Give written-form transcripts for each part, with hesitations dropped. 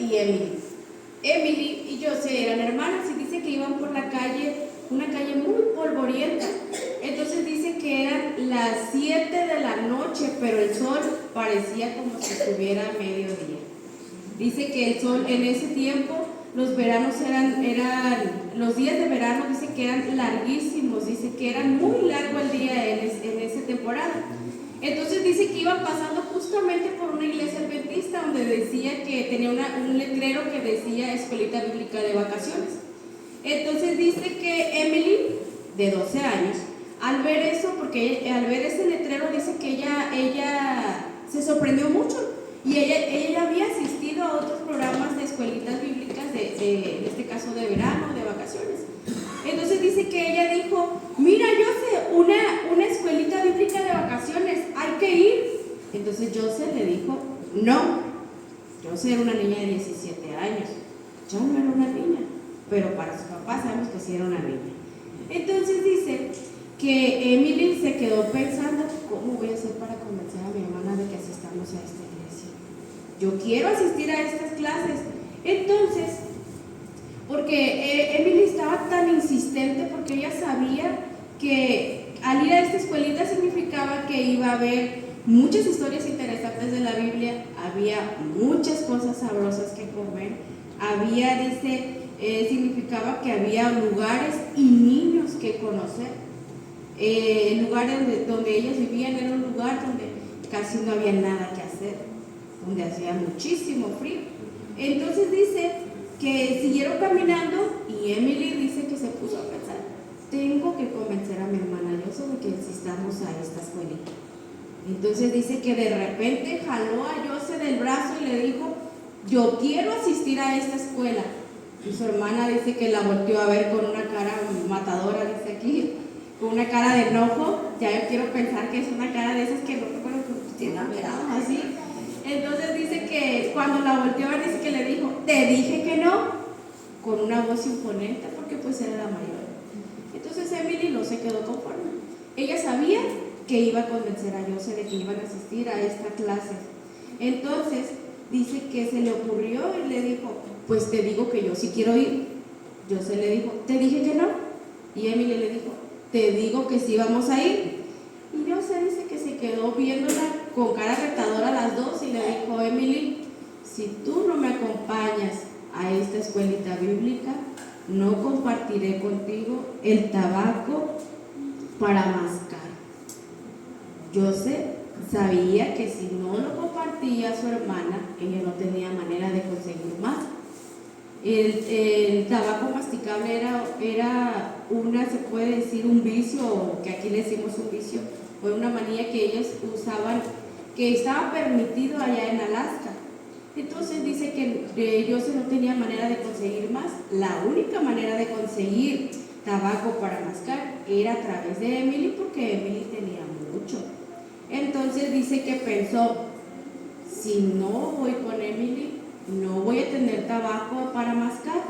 y Emily. Emily y Jose eran hermanas y dice que iban por la calle, una calle muy polvorienta. Entonces dice que eran las 7 de la noche, pero el sol parecía como si estuviera a mediodía. Dice que el sol en ese tiempo, los veranos los días de verano dice que eran larguísimos, dice que era muy largo el día en esa temporada. Entonces dice que iban pasando justamente por una iglesia adventista donde decía que tenía un letrero que decía Escuelita Bíblica de Vacaciones. Entonces dice que Emily, de 12 años, al ver eso, porque al ver ese letrero dice que ella se sorprendió mucho y ella había asistido a otros programas de escuelitas bíblicas, en este caso de verano, de vacaciones. Entonces dice que ella dijo, mira, yo sé una escuelita bíblica de vacaciones, hay que ir. Entonces Jose le dijo, no, Jose era una niña de 17 años, yo no era una niña, pero para su papá sabemos que sí era una niña. Entonces dice que Emily se quedó pensando, ¿cómo voy a hacer para convencer a mi hermana de que asistamos a esta iglesia? Yo quiero asistir a estas clases. Entonces, porque Emily estaba tan insistente, porque ella sabía que al ir a esta escuelita significaba que iba a haber muchas historias interesantes de la Biblia, había muchas cosas sabrosas que comer, significaba que había lugares y niños que conocer. El lugar donde ellas vivían era un lugar donde casi no había nada que hacer, donde hacía muchísimo frío. Entonces dice que siguieron caminando y Emily dice que se puso a pensar, tengo que convencer a mi hermana Jose de que asistamos a esta escuelita. Entonces dice que de repente jaló a Jose del brazo y le dijo, yo quiero asistir a esta escuela. Y su hermana dice que la volteó a ver con una cara matadora, dice aquí, con una cara de enojo. Ya yo quiero pensar que es una cara de esas que no recuerdo que tiene así. Entonces dice que cuando la volteó a ver, dice que le dijo, te dije que no, con una voz imponente, porque pues era la mayor. Entonces Emily no se quedó conforme. Ella sabía que iba a convencer a Jose de que iban a asistir a esta clase. Entonces dice que se le ocurrió y le dijo, pues te digo que yo sí quiero ir. Jose le dijo, te dije que no. Y Emily le dijo, te digo que sí vamos a ir. Y Jose dice que se quedó viéndola con cara retadora a las dos y le dijo, Emily, si tú no me acompañas a esta escuelita bíblica, no compartiré contigo el tabaco para mascar. Jose sabía que si no lo compartía a su hermana, ella no tenía manera de conseguir más. El tabaco masticable era se puede decir, un vicio, que aquí le decimos un vicio, fue una manía que ellos usaban, que estaba permitido allá en Alaska. Entonces dice que Jose no tenía manera de conseguir más. La única manera de conseguir tabaco para mascar era a través de Emily, porque Emily tenía mucho. Entonces dice que pensó, si no voy con Emily, no voy a tener tabaco para mascar,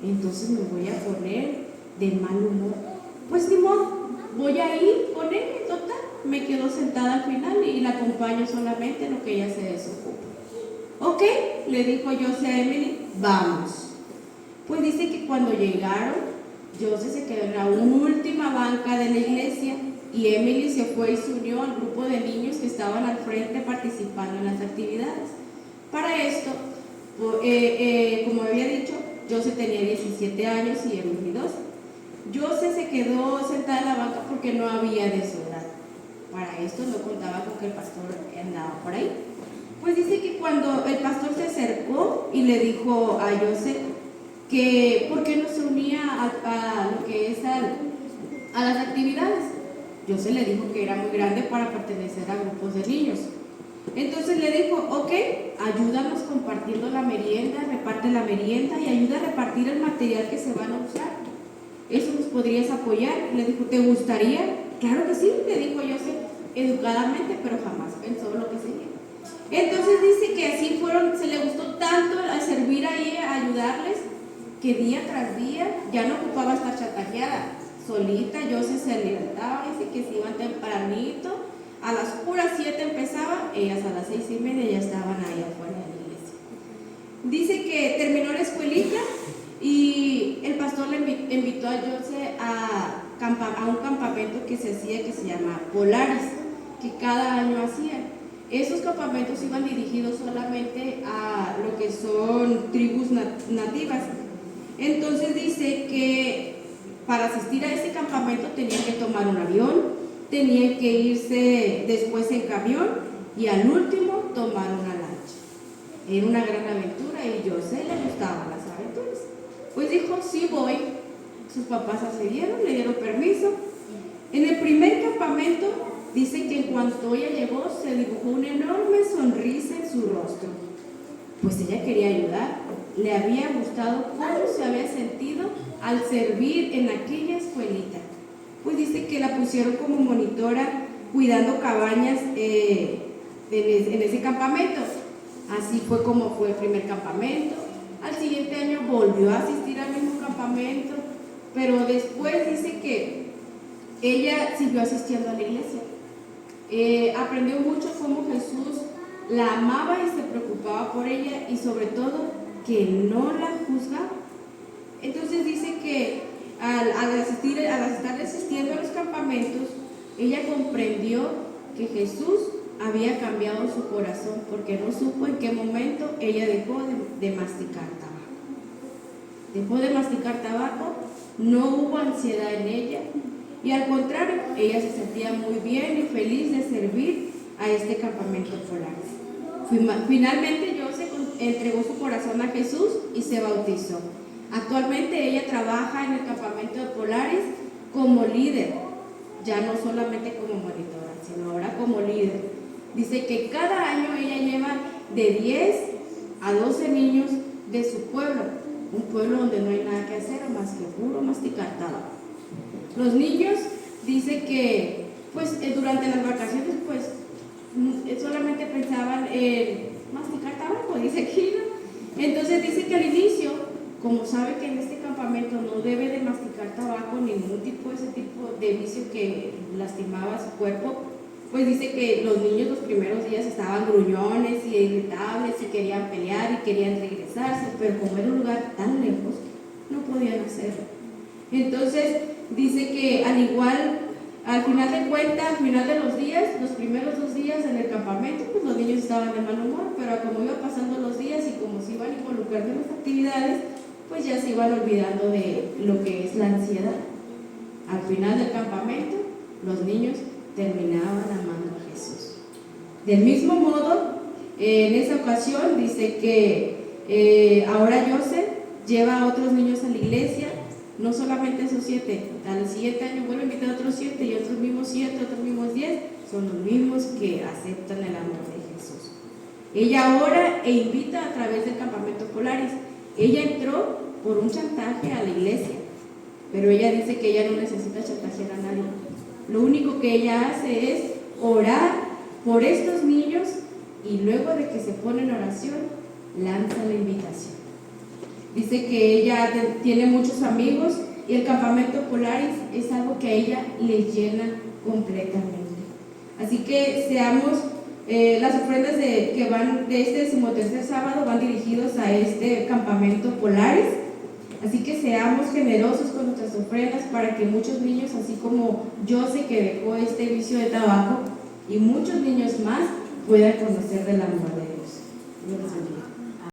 entonces me voy a poner de mal humor. Pues ni modo, voy a ir con él, total, me quedo sentada al final y la acompaño solamente en lo que ella se desocupa. Ok, le dijo Jose a Emily, vamos. Pues dice que cuando llegaron, Jose se quedó en la última banca de la iglesia y Emily se fue y se unió al grupo de niños que estaban al frente participando en las actividades. Para esto, como había dicho, Jose tenía 17 años y Emily 12. Jose se quedó sentada en la banca porque no había de su edad. Para esto no contaba con que el pastor andaba por ahí. Pues dice que cuando el pastor se acercó y le dijo a Jose que por qué no se unía a lo que es a las actividades, Jose le dijo que era muy grande para pertenecer a grupos de niños. Entonces le dijo, ok, ayúdanos compartiendo la merienda, reparte la merienda y ayuda a repartir el material que se van a usar. ¿Eso nos podrías apoyar? Le dijo, ¿te gustaría? Claro que sí, le dijo Jose, educadamente, pero jamás pensó lo que sería. Entonces dice que así se le gustó tanto a servir ahí, a ayudarles, que día tras día ya no ocupaba estar chantajeada. Solita Jose se levantaba, dice que se iban tempranito, a las puras 7 empezaba, ellas a las 6:30 ya estaban ahí afuera de la iglesia. Dice que terminó la escuelita y el pastor le invitó a Jose a un campamento que se hacía, que se llama Polaris, que cada año hacían. Esos campamentos iban dirigidos solamente a lo que son tribus nativas. Entonces dice que para asistir a ese campamento tenían que tomar un avión, tenían que irse después en camión y al último tomar una lancha. Era una gran aventura y José le gustaban las aventuras. Pues dijo, sí voy. Sus papás accedieron, le dieron permiso. En el primer campamento dice que en cuanto ella llegó se dibujó una enorme sonrisa en su rostro. Pues ella quería ayudar. Le había gustado cómo se había sentido al servir en aquella escuelita. Pues dice que la pusieron como monitora cuidando cabañas en ese campamento. Así fue como fue el primer campamento. Al siguiente año volvió a asistir al mismo campamento, pero después dice que ella siguió asistiendo a la iglesia. Aprendió mucho cómo Jesús la amaba y se preocupaba por ella y sobre todo que no la juzgaba. Entonces dice que al estar asistiendo a los campamentos, ella comprendió que Jesús había cambiado su corazón porque no supo en qué momento ella dejó de masticar tabaco. Dejó de masticar tabaco, no hubo ansiedad en ella y al contrario, ella se sentía muy bien y feliz de servir a este campamento Polaris. Finalmente Jose entregó su corazón a Jesús y se bautizó. Actualmente ella trabaja en el campamento de Polaris como líder, ya no solamente como monitora, sino ahora como líder. Dice que cada año ella lleva de 10 a 12 niños de su pueblo, un pueblo donde no hay nada que hacer más que puro masticar tabaco. Los niños, dice que pues durante las vacaciones pues solamente pensaban en masticar tabaco, dice aquí, ¿no? Entonces dice que al inicio, como sabe que en este campamento no debe de masticar tabaco, ningún tipo de vicio que lastimaba su cuerpo, pues dice que los niños los primeros días estaban gruñones y irritables y querían pelear y querían regresarse, pero como era un lugar tan lejos, no podían hacerlo. Entonces dice que al final de cuentas, al final de los días, los primeros 2 días en el campamento, pues los niños estaban de mal humor, pero como iban pasando los días y como se iban involucrando en las actividades, pues ya se iban olvidando de lo que es la ansiedad. Al final del campamento, los niños terminaban amando a Jesús. Del mismo modo, en esa ocasión dice que ahora José lleva a otros niños a la iglesia, no solamente esos 7, al siguiente año vuelve a invitar a otros 7 y otros mismos 7, otros mismos 10, son los mismos que aceptan el amor de Jesús. Ella ora e invita a través del campamento Polaris. Ella entró por un chantaje a la iglesia, pero ella dice que ella no necesita chantajear a nadie. Lo único que ella hace es orar por estos niños y luego de que se pone en oración, lanza la invitación. Dice que ella tiene muchos amigos y el campamento Polaris es algo que a ella le llena completamente. Así que seamos, las ofrendas que van de este 13º sábado van dirigidos a este campamento Polaris. Así que seamos generosos con nuestras ofrendas para que muchos niños, así como Jose que dejó este vicio de tabaco, y muchos niños más puedan conocer del amor de Dios. Dios los bendiga.